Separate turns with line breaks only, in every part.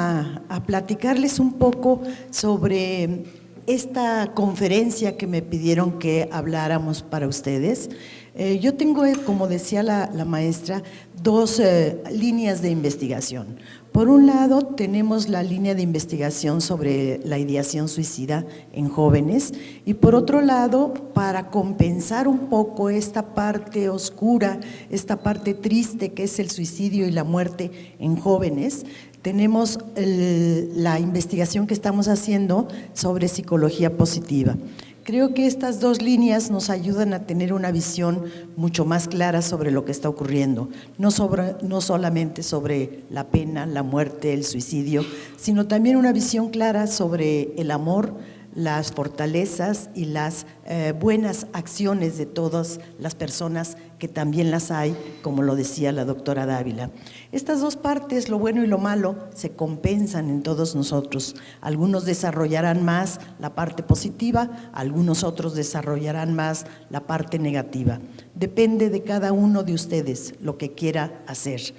a platicarles un poco sobre esta conferencia que me pidieron que habláramos para ustedes. Yo tengo, como decía la maestra, dos líneas de investigación. Por un lado, tenemos la línea de investigación sobre la ideación suicida en jóvenes y por otro lado, para compensar un poco esta parte oscura, esta parte triste que es el suicidio y la muerte en jóvenes, tenemos la investigación que estamos haciendo sobre psicología positiva. Creo que estas dos líneas nos ayudan a tener una visión mucho más clara sobre lo que está ocurriendo, no solamente sobre la pena, la muerte, el suicidio, sino también una visión clara sobre el amor, las fortalezas y las buenas acciones de todas las personas, que también las hay, como lo decía la doctora Dávila. Estas dos partes, lo bueno y lo malo, se compensan en todos nosotros. Algunos desarrollarán más la parte positiva, algunos otros desarrollarán más la parte negativa. Depende de cada uno de ustedes lo que quiera hacer.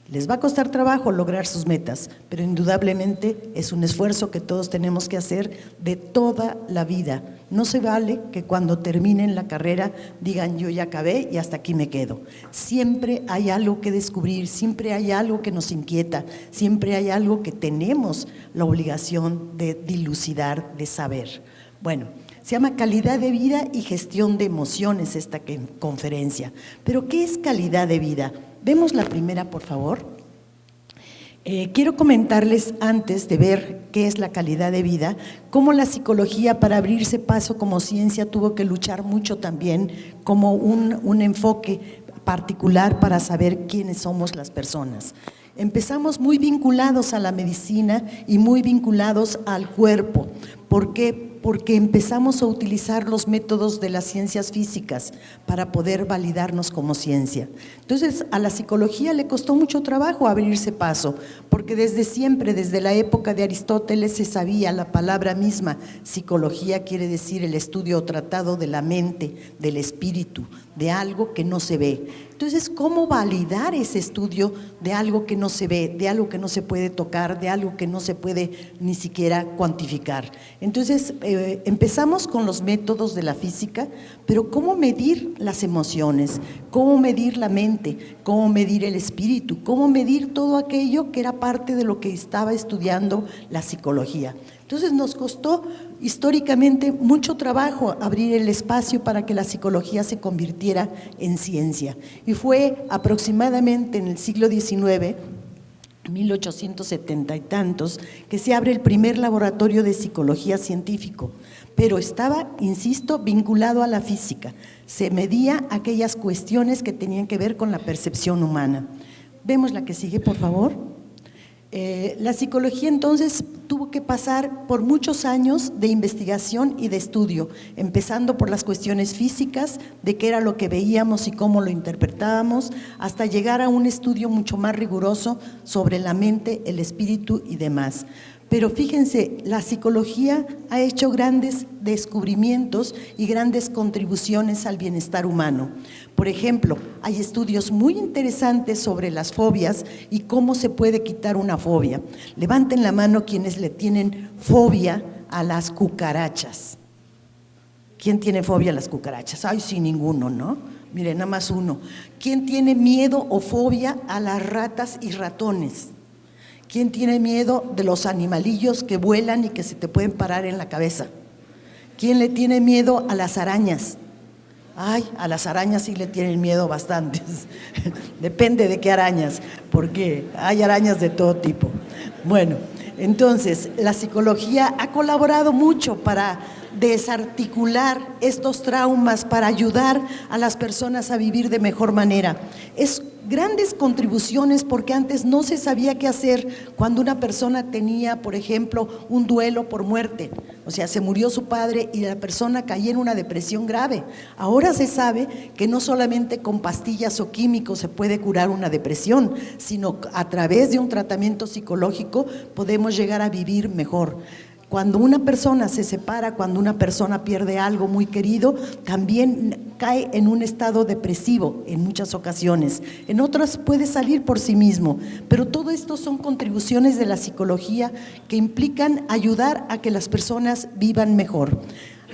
Les va a costar trabajo lograr sus metas, pero indudablemente es un esfuerzo que todos tenemos que hacer de toda la vida. No se vale que cuando terminen la carrera digan yo ya acabé y hasta aquí me quedo. Siempre hay algo que descubrir, siempre hay algo que nos inquieta, siempre hay algo que tenemos la obligación de dilucidar, de saber. Bueno, se llama calidad de vida y gestión de emociones esta conferencia. ¿Pero qué es calidad de vida? Vemos la primera, por favor. Quiero comentarles, antes de ver qué es la calidad de vida, cómo la psicología, para abrirse paso como ciencia, tuvo que luchar mucho también como un enfoque particular para saber quiénes somos las personas. Empezamos muy vinculados a la medicina y muy vinculados al cuerpo. ¿Por qué? Porque empezamos a utilizar los métodos de las ciencias físicas para poder validarnos como ciencia. Entonces, a la psicología le costó mucho trabajo abrirse paso, porque desde siempre, desde la época de Aristóteles, se sabía la palabra misma. Psicología quiere decir el estudio o tratado de la mente, del espíritu, de algo que no se ve. Entonces, ¿cómo validar ese estudio de algo que no se ve, de algo que no se puede tocar, de algo que no se puede ni siquiera cuantificar? Entonces, empezamos con los métodos de la física, pero ¿cómo medir las emociones? ¿Cómo medir la mente? ¿Cómo medir el espíritu? ¿Cómo medir todo aquello que era parte de lo que estaba estudiando la psicología? Entonces nos costó históricamente mucho trabajo abrir el espacio para que la psicología se convirtiera en ciencia. Y fue aproximadamente en el siglo XIX, 1870 y tantos, que se abre el primer laboratorio de psicología científico, pero estaba, insisto, vinculado a la física. Se medía aquellas cuestiones que tenían que ver con la percepción humana. Vemos la que sigue, por favor. La psicología entonces tuvo que pasar por muchos años de investigación y de estudio, empezando por las cuestiones físicas, de qué era lo que veíamos y cómo lo interpretábamos, hasta llegar a un estudio mucho más riguroso sobre la mente, el espíritu y demás. Pero fíjense, la psicología ha hecho grandes descubrimientos y grandes contribuciones al bienestar humano. Por ejemplo, hay estudios muy interesantes sobre las fobias y cómo se puede quitar una fobia. Levanten la mano quienes le tienen fobia a las cucarachas. ¿Quién tiene fobia a las cucarachas? Ay, sí, ninguno, ¿no? Miren, nada más uno. ¿Quién tiene miedo o fobia a las ratas y ratones? ¿Quién tiene miedo de los animalillos que vuelan y que se te pueden parar en la cabeza? ¿Quién le tiene miedo a las arañas? Ay, a las arañas sí le tienen miedo bastantes. Depende de qué arañas, porque hay arañas de todo tipo. Bueno, entonces la psicología ha colaborado mucho para desarticular estos traumas, para ayudar a las personas a vivir de mejor manera. Es grandes contribuciones, porque antes no se sabía qué hacer cuando una persona tenía, por ejemplo, un duelo por muerte. O sea, se murió su padre y la persona caía en una depresión grave. Ahora se sabe que no solamente con pastillas o químicos se puede curar una depresión, sino a través de un tratamiento psicológico podemos llegar a vivir mejor. Cuando una persona se separa, cuando una persona pierde algo muy querido, también cae en un estado depresivo en muchas ocasiones, en otras puede salir por sí mismo, pero todo esto son contribuciones de la psicología que implican ayudar a que las personas vivan mejor.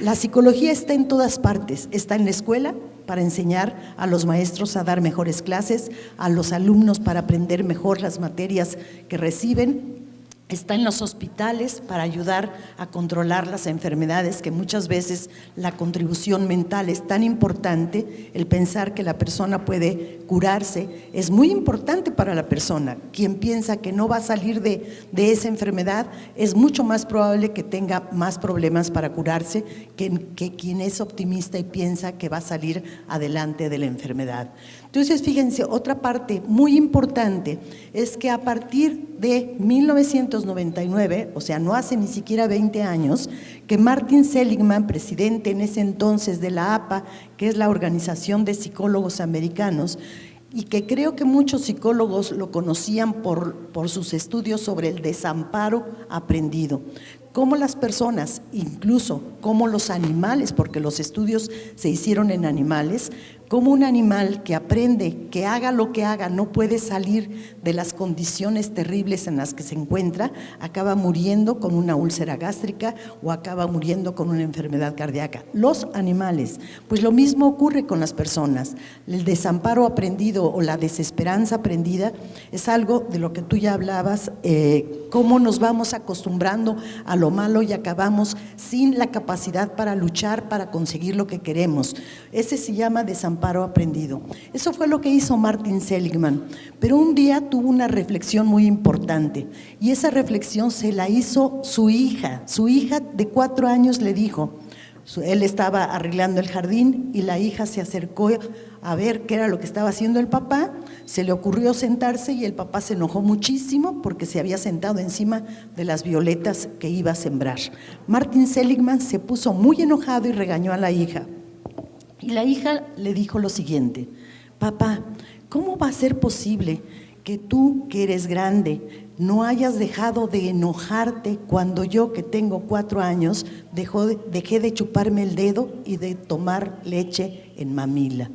La psicología está en todas partes, está en la escuela para enseñar a los maestros a dar mejores clases, a los alumnos para aprender mejor las materias que reciben. Está en los hospitales para ayudar a controlar las enfermedades, que muchas veces la contribución mental es tan importante, el pensar que la persona puede curarse, es muy importante para la persona. Quien piensa que no va a salir de esa enfermedad, es mucho más probable que tenga más problemas para curarse que quien es optimista y piensa que va a salir adelante de la enfermedad. Entonces, fíjense, otra parte muy importante es que a partir de 1999, o sea, no hace ni siquiera 20 años, que Martin Seligman, presidente en ese entonces de la APA, que es la Organización de Psicólogos Americanos, y que creo que muchos psicólogos lo conocían por sus estudios sobre el desamparo aprendido, cómo las personas, incluso como los animales, porque los estudios se hicieron en animales, como un animal que aprende, que haga lo que haga, no puede salir de las condiciones terribles en las que se encuentra, acaba muriendo con una úlcera gástrica o acaba muriendo con una enfermedad cardíaca. Los animales, pues lo mismo ocurre con las personas. El desamparo aprendido o la desesperanza aprendida es algo de lo que tú ya hablabas, cómo nos vamos acostumbrando a lo malo y acabamos sin la capacidad para luchar, para conseguir lo que queremos. Ese se llama desamparo aprendido. Eso fue lo que hizo Martin Seligman, pero un día tuvo una reflexión muy importante y esa reflexión se la hizo su hija de 4 años le dijo, él estaba arreglando el jardín y la hija se acercó a ver qué era lo que estaba haciendo el papá, se le ocurrió sentarse y el papá se enojó muchísimo porque se había sentado encima de las violetas que iba a sembrar. Martin Seligman se puso muy enojado y regañó a la hija. Y la hija le dijo lo siguiente: papá, ¿cómo va a ser posible que tú, que eres grande, no hayas dejado de enojarte cuando yo, que tengo 4 años, dejé de chuparme el dedo y de tomar leche en mamila?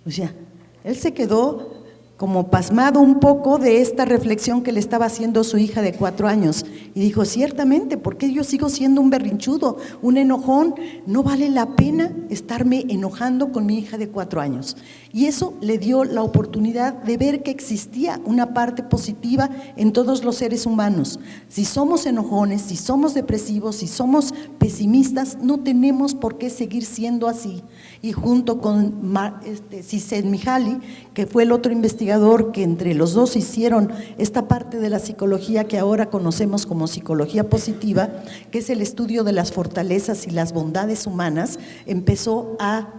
O sea, él se quedó como pasmado un poco de esta reflexión que le estaba haciendo su hija de 4 años y dijo, ciertamente, ¿por qué yo sigo siendo un berrinchudo, un enojón? No vale la pena estarme enojando con mi hija de 4 años. Y eso le dio la oportunidad de ver que existía una parte positiva en todos los seres humanos. Si somos enojones, si somos depresivos, si somos pesimistas, no tenemos por qué seguir siendo así. Y junto con Csikszentmihalyi, que fue el otro investigador que entre los dos hicieron esta parte de la psicología que ahora conocemos como psicología positiva, que es el estudio de las fortalezas y las bondades humanas, empezó a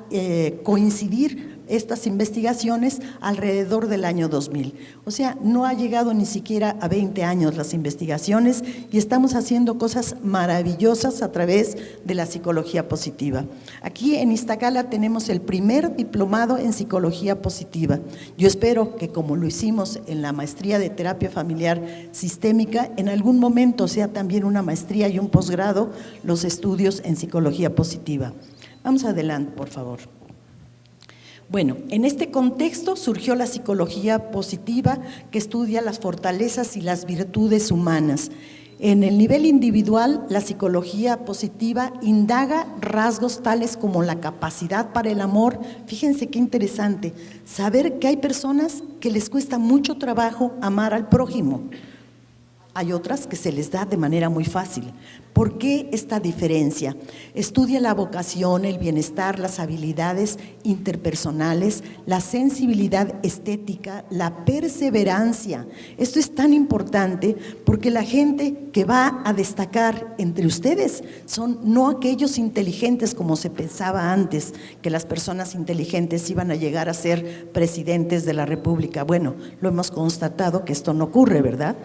coincidir estas investigaciones alrededor del año 2000. O sea, no ha llegado ni siquiera a 20 años las investigaciones y estamos haciendo cosas maravillosas a través de la psicología positiva. Aquí en Iztacala tenemos el primer diplomado en psicología positiva. Yo espero que, como lo hicimos en la maestría de terapia familiar sistémica, en algún momento sea también una maestría y un posgrado los estudios en psicología positiva. Vamos adelante, por favor. Bueno, en este contexto surgió la psicología positiva, que estudia las fortalezas y las virtudes humanas. En el nivel individual, la psicología positiva indaga rasgos tales como la capacidad para el amor. Fíjense qué interesante, saber que hay personas que les cuesta mucho trabajo amar al prójimo. Hay otras que se les da de manera muy fácil. ¿Por qué esta diferencia? Estudia la vocación, el bienestar, las habilidades interpersonales, la sensibilidad estética, la perseverancia. Esto es tan importante porque la gente que va a destacar entre ustedes son no aquellos inteligentes como se pensaba antes, que las personas inteligentes iban a llegar a ser presidentes de la República. Bueno, lo hemos constatado que esto no ocurre, ¿verdad?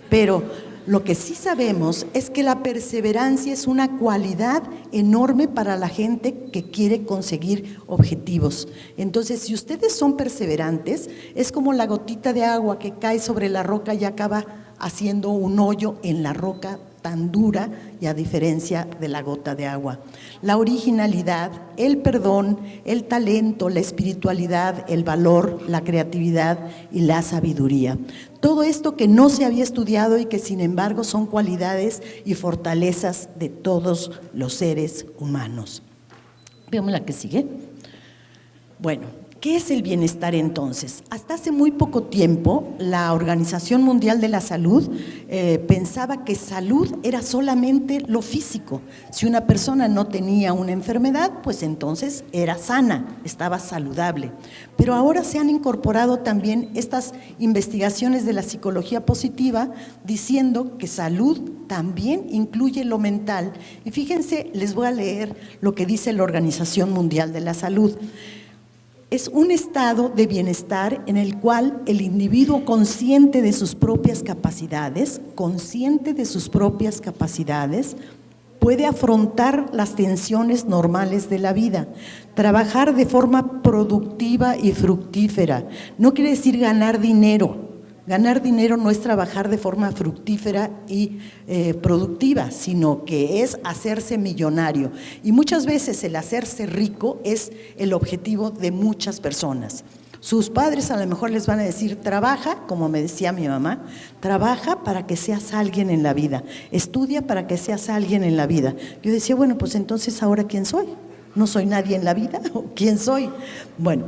Pero lo que sí sabemos es que la perseverancia es una cualidad enorme para la gente que quiere conseguir objetivos. Entonces, si ustedes son perseverantes, es como la gotita de agua que cae sobre la roca y acaba haciendo un hoyo en la roca tan dura y a diferencia de la gota de agua. La originalidad, el perdón, el talento, la espiritualidad, el valor, la creatividad y la sabiduría. Todo esto que no se había estudiado y que sin embargo son cualidades y fortalezas de todos los seres humanos. Veamos la que sigue. Bueno, ¿qué es el bienestar entonces? Hasta hace muy poco tiempo, la Organización Mundial de la Salud pensaba que salud era solamente lo físico. Si una persona no tenía una enfermedad, pues entonces era sana, estaba saludable. Pero ahora se han incorporado también estas investigaciones de la psicología positiva diciendo que salud también incluye lo mental. Y fíjense, les voy a leer lo que dice la Organización Mundial de la Salud. Es un estado de bienestar en el cual el individuo consciente de sus propias capacidades, puede afrontar las tensiones normales de la vida, trabajar de forma productiva y fructífera. No quiere decir ganar dinero. Ganar dinero no es trabajar de forma fructífera y productiva, sino que es hacerse millonario. Y muchas veces el hacerse rico es el objetivo de muchas personas. Sus padres a lo mejor les van a decir, trabaja, como me decía mi mamá, trabaja para que seas alguien en la vida, estudia para que seas alguien en la vida. Yo decía, bueno, pues entonces ¿ahora quién soy? ¿No soy nadie en la vida? ¿Quién soy? Bueno,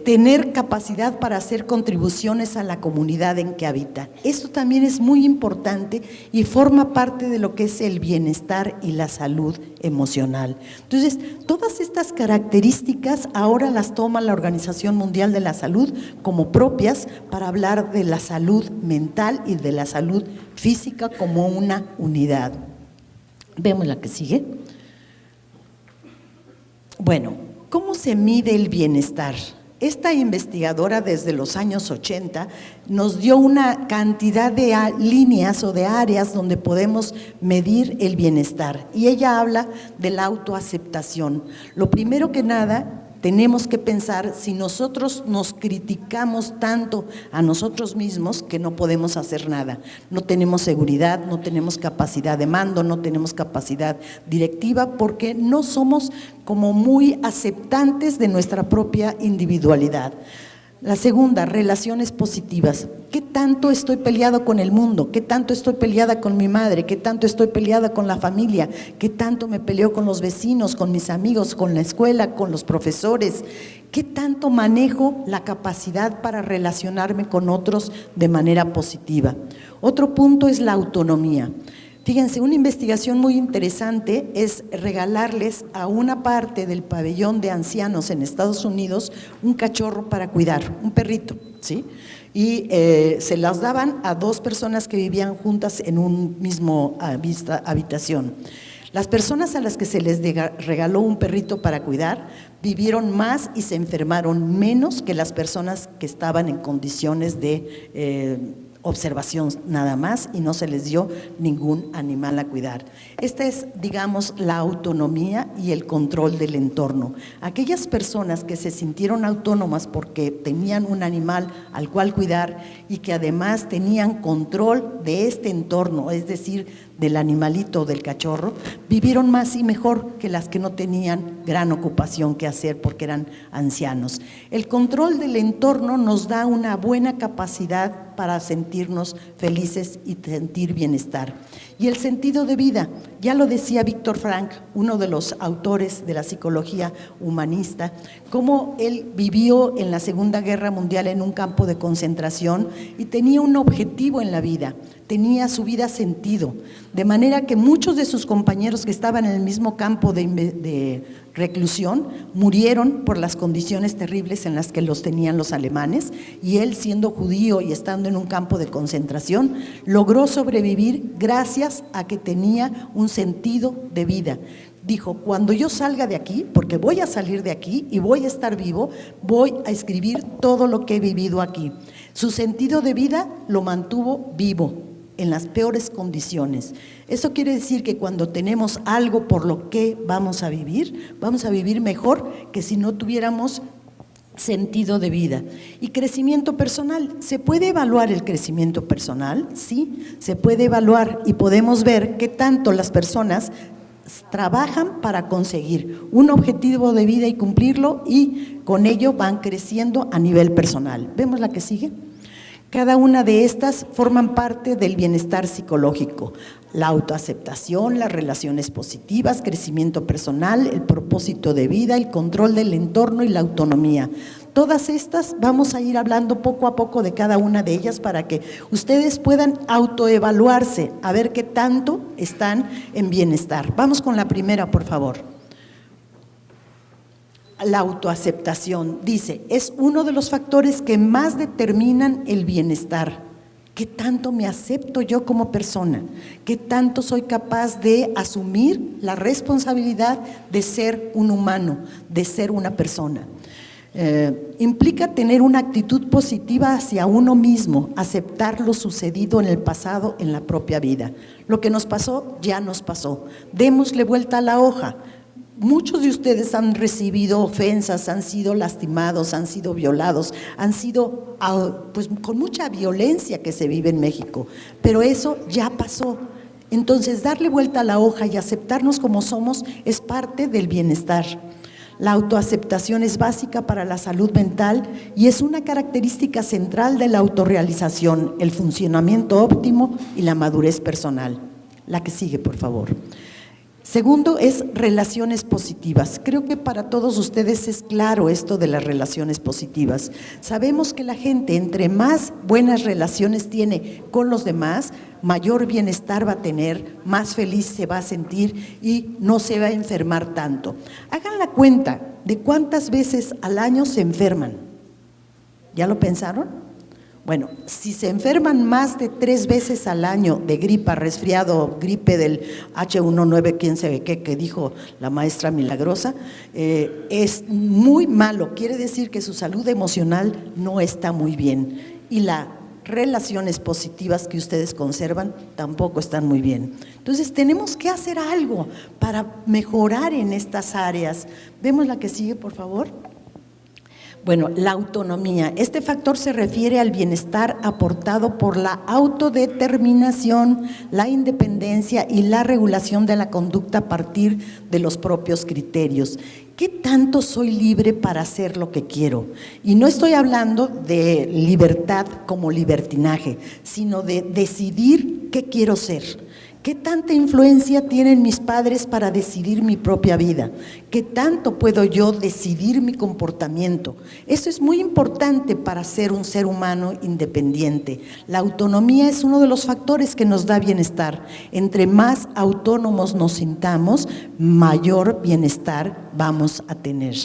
tener capacidad para hacer contribuciones a la comunidad en que habita. Esto también es muy importante y forma parte de lo que es el bienestar y la salud emocional. Entonces, todas estas características ahora las toma la Organización Mundial de la Salud como propias para hablar de la salud mental y de la salud física como una unidad. Vemos la que sigue. Bueno, ¿cómo se mide el bienestar? Esta investigadora desde los años 80 nos dio una cantidad de líneas o de áreas donde podemos medir el bienestar y ella habla de la autoaceptación. Lo primero que nada, tenemos que pensar si nosotros nos criticamos tanto a nosotros mismos que no podemos hacer nada. No tenemos seguridad, no tenemos capacidad de mando, no tenemos capacidad directiva porque no somos como muy aceptantes de nuestra propia individualidad. La segunda, relaciones positivas. ¿Qué tanto estoy peleado con el mundo? ¿Qué tanto estoy peleada con mi madre? ¿Qué tanto estoy peleada con la familia? ¿Qué tanto me peleo con los vecinos, con mis amigos, con la escuela, con los profesores? ¿Qué tanto manejo la capacidad para relacionarme con otros de manera positiva? Otro punto es la autonomía. Fíjense, una investigación muy interesante es regalarles a una parte del pabellón de ancianos en Estados Unidos un cachorro para cuidar, un perrito, ¿sí? Y se las daban a dos personas que vivían juntas en un mismo habitación. Las personas a las que se les regaló un perrito para cuidar vivieron más y se enfermaron menos que las personas que estaban en condiciones de observación nada más y no se les dio ningún animal a cuidar. Esta es, digamos, la autonomía y el control del entorno. Aquellas personas que se sintieron autónomas porque tenían un animal al cual cuidar y que además tenían control de este entorno, es decir, del animalito o del cachorro, vivieron más y mejor que las que no tenían gran ocupación que hacer porque eran ancianos. El control del entorno nos da una buena capacidad para sentirnos felices y sentir bienestar. Y el sentido de vida, ya lo decía Viktor Frankl, uno de los autores de la psicología humanista, cómo él vivió en la Segunda Guerra Mundial en un campo de concentración y tenía un objetivo en la vida, tenía su vida sentido, de manera que muchos de sus compañeros que estaban en el mismo campo de reclusión murieron por las condiciones terribles en las que los tenían los alemanes y él, siendo judío y estando en un campo de concentración, logró sobrevivir gracias a que tenía un sentido de vida. Dijo, cuando yo salga de aquí, porque voy a salir de aquí y voy a estar vivo, voy a escribir todo lo que he vivido aquí. Su sentido de vida lo mantuvo vivo en las peores condiciones. Eso quiere decir que cuando tenemos algo por lo que vamos a vivir mejor que si no tuviéramos sentido de vida y crecimiento personal. ¿Se puede evaluar el crecimiento personal? Sí, se puede evaluar y podemos ver qué tanto las personas trabajan para conseguir un objetivo de vida y cumplirlo, y con ello van creciendo a nivel personal. ¿Vemos la que sigue? Cada una de estas forman parte del bienestar psicológico: la autoaceptación, las relaciones positivas, crecimiento personal, el propósito de vida, el control del entorno y la autonomía. Todas estas vamos a ir hablando poco a poco de cada una de ellas para que ustedes puedan autoevaluarse, a ver qué tanto están en bienestar. Vamos con la primera, por favor. La autoaceptación, dice, es uno de los factores que más determinan el bienestar. ¿Qué tanto me acepto yo como persona? ¿Qué tanto soy capaz de asumir la responsabilidad de ser un humano, de ser una persona? Implica tener una actitud positiva hacia uno mismo, aceptar lo sucedido en el pasado, en la propia vida. Lo que nos pasó, ya nos pasó. Démosle vuelta a la hoja. Muchos de ustedes han recibido ofensas, han sido lastimados, han sido violados, han sido pues, con mucha violencia que se vive en México, pero eso ya pasó. Entonces, darle vuelta a la hoja y aceptarnos como somos es parte del bienestar. La autoaceptación es básica para la salud mental y es una característica central de la autorrealización, el funcionamiento óptimo y la madurez personal. La que sigue, por favor. Segundo es relaciones positivas. Creo que para todos ustedes es claro esto de las relaciones positivas. Sabemos que la gente, entre más buenas relaciones tiene con los demás, mayor bienestar va a tener, más feliz se va a sentir y no se va a enfermar tanto. Hagan la cuenta de cuántas veces al año se enferman. ¿Ya lo pensaron? Bueno, si se enferman más de 3 veces al año de gripa, resfriado, gripe del H1N9, quién sabe qué, que dijo la maestra Milagrosa, es muy malo. Quiere decir que su salud emocional no está muy bien y las relaciones positivas que ustedes conservan tampoco están muy bien. Entonces tenemos que hacer algo para mejorar en estas áreas. ¿Vemos la que sigue, por favor? Bueno, la autonomía. Este factor se refiere al bienestar aportado por la autodeterminación, la independencia y la regulación de la conducta a partir de los propios criterios. ¿Qué tanto soy libre para hacer lo que quiero? Y no estoy hablando de libertad como libertinaje, sino de decidir qué quiero ser. ¿Qué tanta influencia tienen mis padres para decidir mi propia vida? ¿Qué tanto puedo yo decidir mi comportamiento? Eso es muy importante para ser un ser humano independiente. La autonomía es uno de los factores que nos da bienestar. Entre más autónomos nos sintamos, mayor bienestar vamos a tener.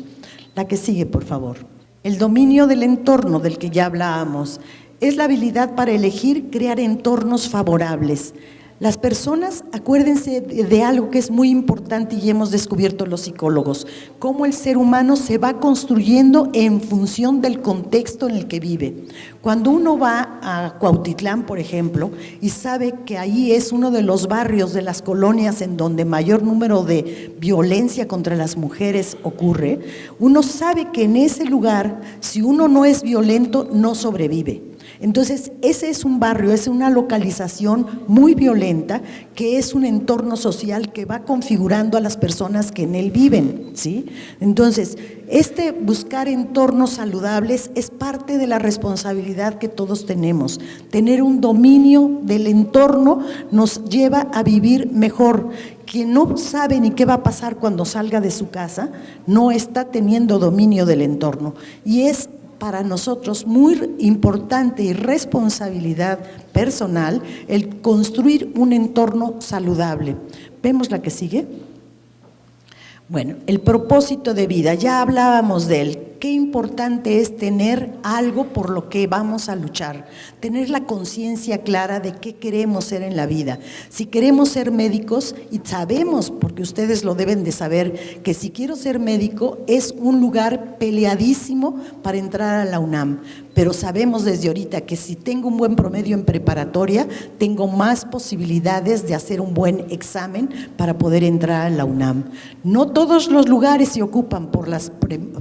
La que sigue, por favor. El dominio del entorno del que ya hablábamos es la habilidad para elegir crear entornos favorables. Las personas, acuérdense de algo que es muy importante y hemos descubierto los psicólogos, cómo el ser humano se va construyendo en función del contexto en el que vive. Cuando uno va a Cuautitlán, por ejemplo, y sabe que ahí es uno de los barrios de las colonias en donde mayor número de violencia contra las mujeres ocurre, uno sabe que en ese lugar, si uno no es violento, no sobrevive. Entonces, ese es un barrio, es una localización muy violenta, que es un entorno social que va configurando a las personas que en él viven, ¿sí? Entonces, buscar entornos saludables es parte de la responsabilidad que todos tenemos. Tener un dominio del entorno nos lleva a vivir mejor. Quien no sabe ni qué va a pasar cuando salga de su casa, no está teniendo dominio del entorno, y es para nosotros muy importante y responsabilidad personal el construir un entorno saludable. ¿Vemos la que sigue? Bueno, el propósito de vida, ya hablábamos de él. Qué importante es tener algo por lo que vamos a luchar, tener la conciencia clara de qué queremos ser en la vida. Si queremos ser médicos, y sabemos, porque ustedes lo deben de saber, que si quiero ser médico es un lugar peleadísimo para entrar a la UNAM, pero sabemos desde ahorita que si tengo un buen promedio en preparatoria, tengo más posibilidades de hacer un buen examen para poder entrar a la UNAM. No todos los lugares se ocupan por las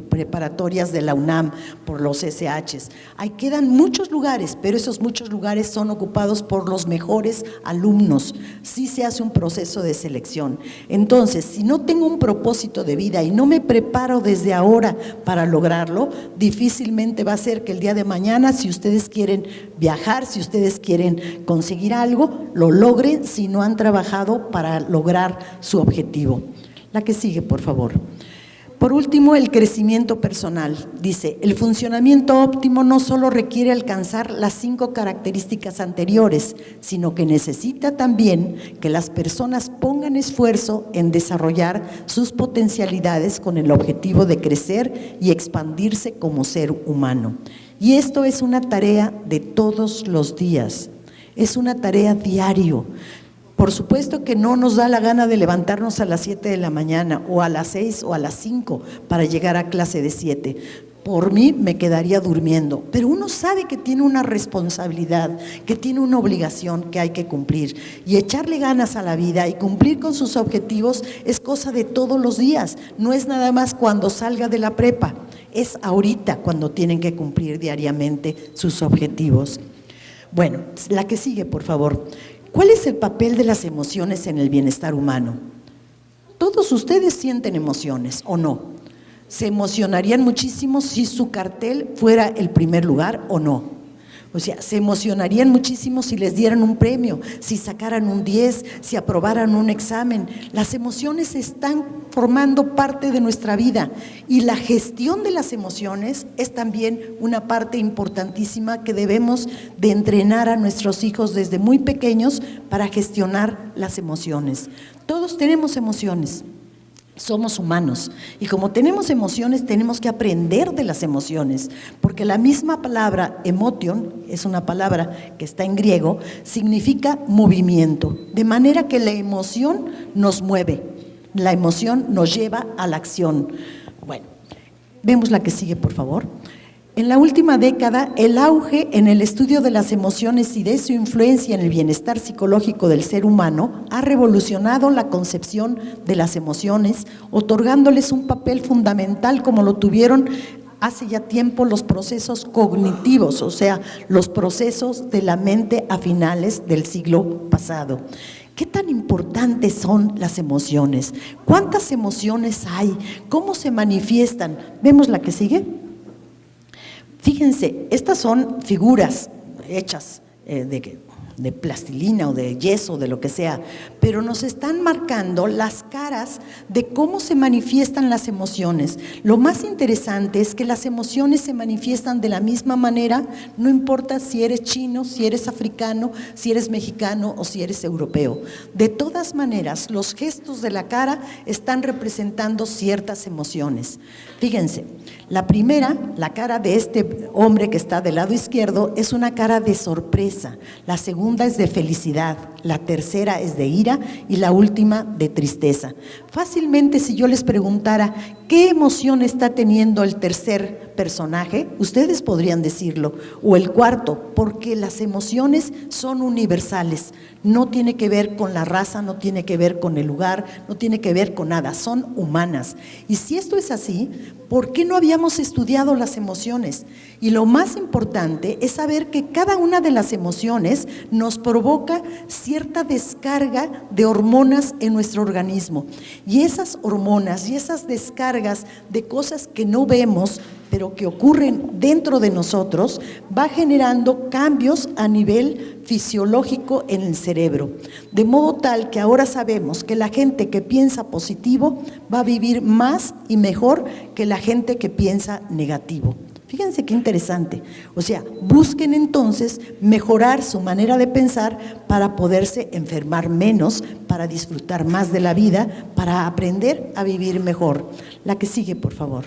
preparatorias de la UNAM, por los SHs. Ahí quedan muchos lugares, pero esos muchos lugares son ocupados por los mejores alumnos. Sí se hace un proceso de selección. Entonces, si no tengo un propósito de vida y no me preparo desde ahora para lograrlo, difícilmente va a ser que el día de mañana, si ustedes quieren viajar, si ustedes quieren conseguir algo, lo logren si no han trabajado para lograr su objetivo. La que sigue, por favor. Por último, el crecimiento personal. Dice, el funcionamiento óptimo no solo requiere alcanzar las 5 características anteriores, sino que necesita también que las personas pongan esfuerzo en desarrollar sus potencialidades con el objetivo de crecer y expandirse como ser humano. Y esto es una tarea de todos los días, es una tarea diario. Por supuesto que no nos da la gana de levantarnos a las 7 de la mañana o a las 6 o a las 5 para llegar a clase de 7. Por mí me quedaría durmiendo, pero uno sabe que tiene una responsabilidad, que tiene una obligación que hay que cumplir, y echarle ganas a la vida y cumplir con sus objetivos es cosa de todos los días, no es nada más cuando salga de la prepa, es ahorita cuando tienen que cumplir diariamente sus objetivos. Bueno, la que sigue, por favor. ¿Cuál es el papel de las emociones en el bienestar humano? Todos ustedes sienten emociones, ¿o no? ¿Se emocionarían muchísimo si su cartel fuera el primer lugar o no? O sea, se emocionarían muchísimo si les dieran un premio, si sacaran un 10, si aprobaran un examen. Las emociones están formando parte de nuestra vida y la gestión de las emociones es también una parte importantísima que debemos de entrenar a nuestros hijos desde muy pequeños para gestionar las emociones. Todos tenemos emociones. Somos humanos y como tenemos emociones tenemos que aprender de las emociones, porque la misma palabra emotion es una palabra que está en griego, significa movimiento, de manera que la emoción nos mueve, la emoción nos lleva a la acción. Bueno, vemos la que sigue, por favor. En la última década, el auge en el estudio de las emociones y de su influencia en el bienestar psicológico del ser humano ha revolucionado la concepción de las emociones, otorgándoles un papel fundamental como lo tuvieron hace ya tiempo los procesos cognitivos, o sea, los procesos de la mente a finales del siglo pasado. ¿Qué tan importantes son las emociones? ¿Cuántas emociones hay? ¿Cómo se manifiestan? ¿Vemos la que sigue? Fíjense, estas son figuras hechas de plastilina o de yeso, de lo que sea, pero nos están marcando las caras de cómo se manifiestan las emociones. Lo más interesante es que las emociones se manifiestan de la misma manera, no importa si eres chino, si eres africano, si eres mexicano o si eres europeo. De todas maneras, los gestos de la cara están representando ciertas emociones. Fíjense, la primera, la cara de este hombre que está del lado izquierdo, es una cara de sorpresa, la segunda es de felicidad, la tercera es de ira y la última de tristeza. Fácilmente, si yo les preguntara qué emoción está teniendo el tercer personaje, ustedes podrían decirlo, o el cuarto, porque las emociones son universales, no tiene que ver con la raza, no tiene que ver con el lugar, no tiene que ver con nada, son humanas. Y si esto es así, ¿por qué no habíamos estudiado las emociones? Y lo más importante es saber que cada una de las emociones nos provoca cierta descarga de hormonas en nuestro organismo. Y esas hormonas y esas descargas de cosas que no vemos, pero que ocurren dentro de nosotros, va generando cambios a nivel fisiológico en el cerebro. De modo tal que ahora sabemos que la gente que piensa positivo va a vivir más y mejor que la gente que piensa negativo. Fíjense qué interesante. O sea, busquen entonces mejorar su manera de pensar para poderse enfermar menos, para disfrutar más de la vida, para aprender a vivir mejor. La que sigue, por favor.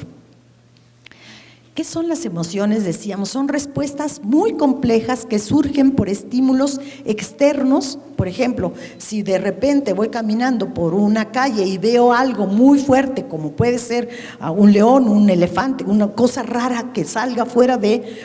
¿Qué son las emociones? Decíamos, son respuestas muy complejas que surgen por estímulos externos. Por ejemplo, si de repente voy caminando por una calle y veo algo muy fuerte, como puede ser un león, un elefante, una cosa rara que salga fuera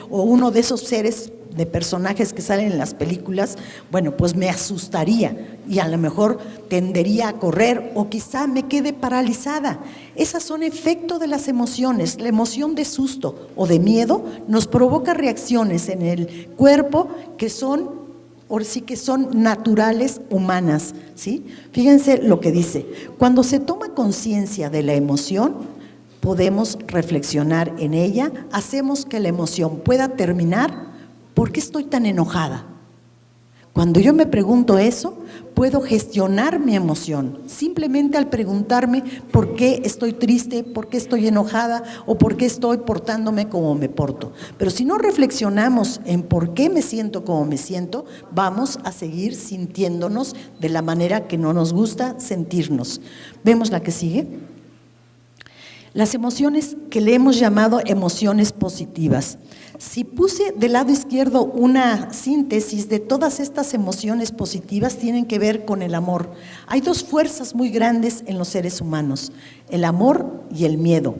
o uno de esos seres de personajes que salen en las películas, bueno, pues me asustaría y a lo mejor tendería a correr o quizá me quede paralizada. Esas son efecto de las emociones. La emoción de susto o de miedo nos provoca reacciones en el cuerpo que son, ahora sí que son naturales, humanas, ¿sí? Fíjense lo que dice: cuando se toma conciencia de la emoción, podemos reflexionar en ella, hacemos que la emoción pueda terminar. ¿Por qué estoy tan enojada? Cuando yo me pregunto eso, puedo gestionar mi emoción, simplemente al preguntarme por qué estoy triste, por qué estoy enojada o por qué estoy portándome como me porto. Pero si no reflexionamos en por qué me siento como me siento, vamos a seguir sintiéndonos de la manera que no nos gusta sentirnos. ¿Vemos la que sigue? Las emociones que le hemos llamado emociones positivas. Si puse del lado izquierdo una síntesis de todas estas emociones positivas, tienen que ver con el amor. Hay dos fuerzas muy grandes en los seres humanos: el amor y el miedo.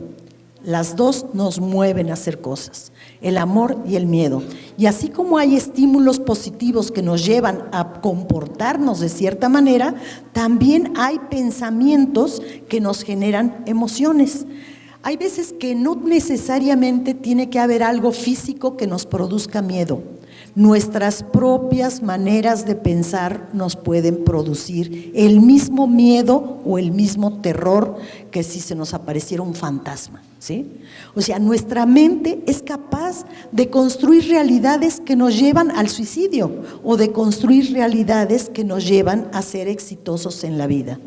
Las dos nos mueven a hacer cosas, el amor y el miedo. Y así como hay estímulos positivos que nos llevan a comportarnos de cierta manera, también hay pensamientos que nos generan emociones. Hay veces que no necesariamente tiene que haber algo físico que nos produzca miedo. Nuestras propias maneras de pensar nos pueden producir el mismo miedo o el mismo terror que si se nos apareciera un fantasma, ¿sí? O sea, nuestra mente es capaz de construir realidades que nos llevan al suicidio o de construir realidades que nos llevan a ser exitosos en la vida.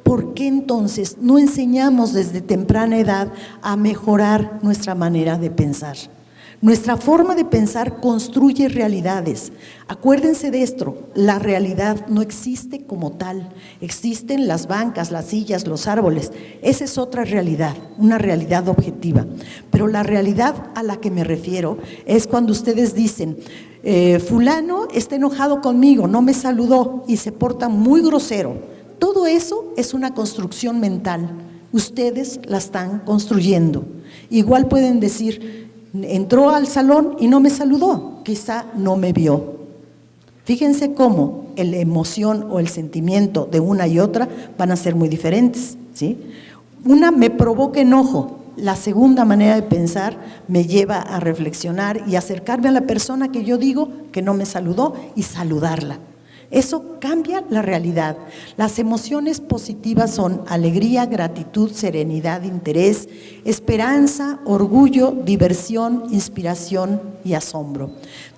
¿Por qué entonces no enseñamos desde temprana edad a mejorar nuestra manera de pensar? Nuestra forma de pensar construye realidades. Acuérdense de esto: la realidad no existe como tal. Existen las bancas, las sillas, los árboles. Esa es otra realidad, una realidad objetiva. Pero la realidad a la que me refiero es cuando ustedes dicen: fulano está enojado conmigo, no me saludó y se porta muy grosero. Todo eso es una construcción mental. Ustedes la están construyendo. Igual pueden decir: entró al salón y no me saludó, quizá no me vio. Fíjense cómo la emoción o el sentimiento de una y otra van a ser muy diferentes, ¿sí? Una me provoca enojo, la segunda manera de pensar me lleva a reflexionar y acercarme a la persona que yo digo que no me saludó y saludarla. Eso cambia la realidad. Las emociones positivas son alegría, gratitud, serenidad, interés, esperanza, orgullo, diversión, inspiración y asombro.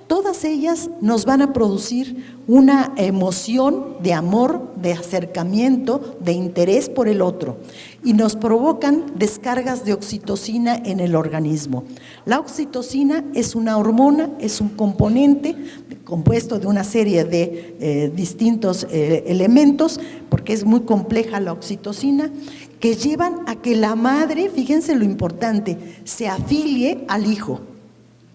Todas ellas nos van a producir una emoción de amor, de acercamiento, de interés por el otro, y nos provocan descargas de oxitocina en el organismo. La oxitocina es una hormona, es un componente compuesto de una serie de distintos elementos, porque es muy compleja la oxitocina, que llevan a que la madre, fíjense lo importante, se afilie al hijo.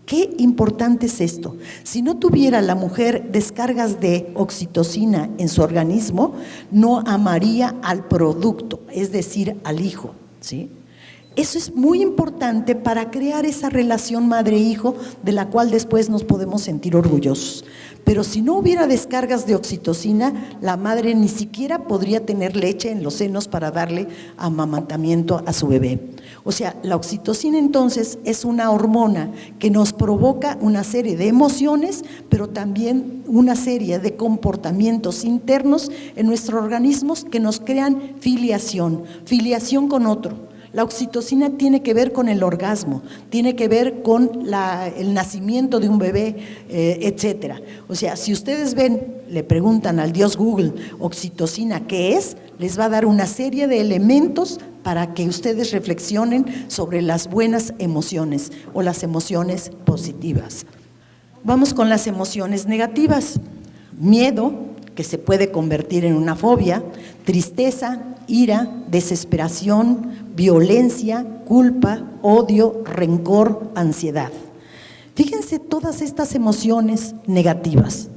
Qué importante es esto. Si no tuviera la mujer descargas de oxitocina en su organismo, no amaría al producto, es decir, al hijo, ¿sí? Eso es muy importante para crear esa relación madre-hijo de la cual después nos podemos sentir orgullosos. Pero si no hubiera descargas de oxitocina, la madre ni siquiera podría tener leche en los senos para darle amamantamiento a su bebé. O sea, la oxitocina entonces es una hormona que nos provoca una serie de emociones, pero también una serie de comportamientos internos en nuestros organismos que nos crean filiación con otro. La oxitocina tiene que ver con el orgasmo, tiene que ver con el nacimiento de un bebé, etcétera. O sea, si ustedes le preguntan al dios Google, oxitocina, ¿qué es?, les va a dar una serie de elementos para que ustedes reflexionen sobre las buenas emociones o las emociones positivas. Vamos con las emociones negativas. Miedo, que se puede convertir en una fobia, tristeza, ira, desesperación, violencia, culpa, odio, rencor, ansiedad. Fíjense todas estas emociones negativas.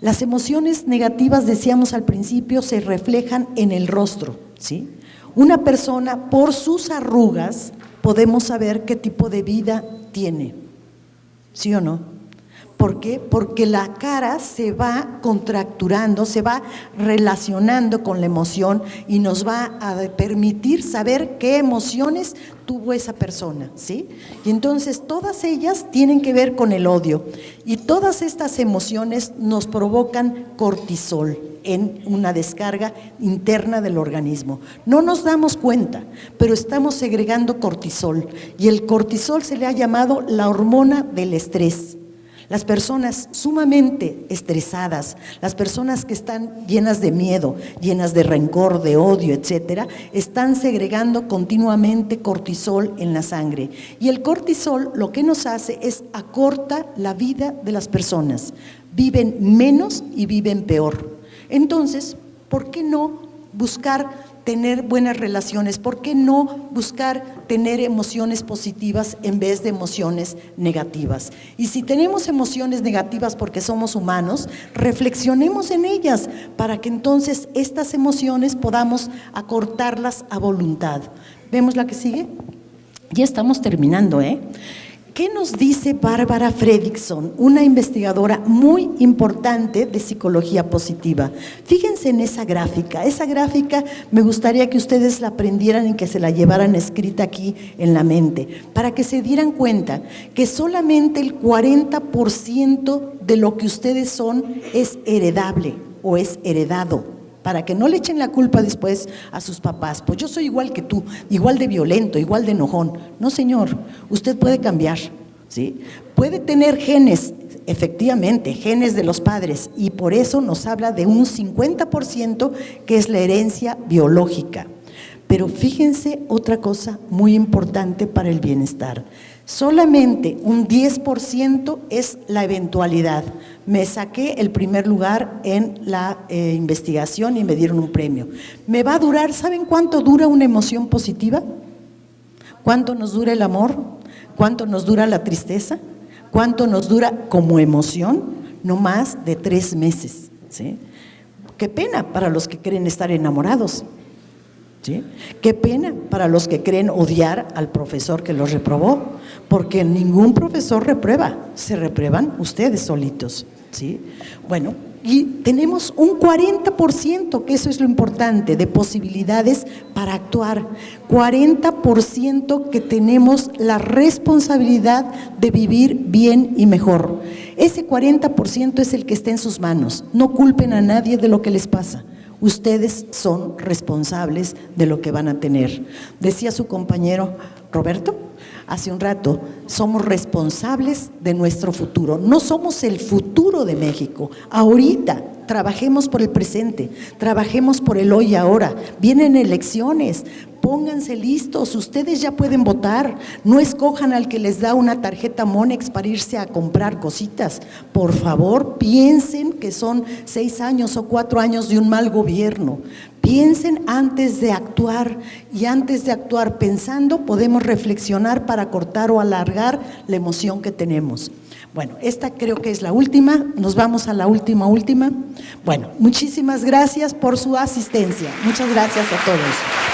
Las emociones negativas, decíamos al principio, se reflejan en el rostro, ¿sí? Una persona, por sus arrugas, podemos saber qué tipo de vida tiene, ¿sí o no? ¿Por qué? Porque la cara se va contracturando, se va relacionando con la emoción y nos va a permitir saber qué emociones tuvo esa persona, ¿sí? Y entonces todas ellas tienen que ver con el odio y todas estas emociones nos provocan cortisol en una descarga interna del organismo. No nos damos cuenta, pero estamos segregando cortisol y el cortisol se le ha llamado la hormona del estrés. Las personas sumamente estresadas, las personas que están llenas de miedo, llenas de rencor, de odio, etcétera, están segregando continuamente cortisol en la sangre. Y el cortisol lo que nos hace es acorta la vida de las personas. Viven menos y viven peor. Entonces, ¿por qué no buscar tener buenas relaciones? ¿Por qué no buscar tener emociones positivas en vez de emociones negativas? Y si tenemos emociones negativas porque somos humanos, reflexionemos en ellas para que entonces estas emociones podamos acortarlas a voluntad. ¿Vemos la que sigue? Ya estamos terminando, ¿eh? ¿Qué nos dice Bárbara Fredrickson, una investigadora muy importante de psicología positiva? Fíjense en esa gráfica me gustaría que ustedes la aprendieran y que se la llevaran escrita aquí en la mente, para que se dieran cuenta que solamente el 40% de lo que ustedes son es heredable o es heredado. Para que no le echen la culpa después a sus papás, pues yo soy igual que tú, igual de violento, igual de enojón. No, señor, usted puede cambiar, ¿sí? Puede tener genes, efectivamente, genes de los padres, y por eso nos habla de un 50% que es la herencia biológica. Pero fíjense otra cosa muy importante para el bienestar. Solamente un 10% es la eventualidad. Me saqué el primer lugar en la investigación y me dieron un premio. Me va a durar, ¿saben cuánto dura una emoción positiva? ¿Cuánto nos dura el amor? ¿Cuánto nos dura la tristeza? ¿Cuánto nos dura como emoción? No más de 3 meses, ¿sí? Qué pena para los que creen estar enamorados, ¿sí? Qué pena para los que creen odiar al profesor que los reprobó, porque ningún profesor reprueba, se reprueban ustedes solitos, ¿sí? Bueno, y tenemos un 40%, que eso es lo importante, de posibilidades para actuar, 40% que tenemos la responsabilidad de vivir bien y mejor. Ese 40% es el que está en sus manos. No culpen a nadie de lo que les pasa. Ustedes son responsables de lo que van a tener. Decía su compañero Roberto hace un rato, somos responsables de nuestro futuro. No somos el futuro de México. Ahorita trabajemos por el presente, trabajemos por el hoy y ahora. Vienen elecciones, pónganse listos, ustedes ya pueden votar. No escojan al que les da una tarjeta Monex para irse a comprar cositas. Por favor, piensen que son 6 años o 4 años de un mal gobierno. Piensen antes de actuar, y antes de actuar pensando podemos reflexionar para cortar o alargar la emoción que tenemos. Bueno, esta creo que es la última, nos vamos a la última. Bueno, muchísimas gracias por su asistencia. Muchas gracias a todos.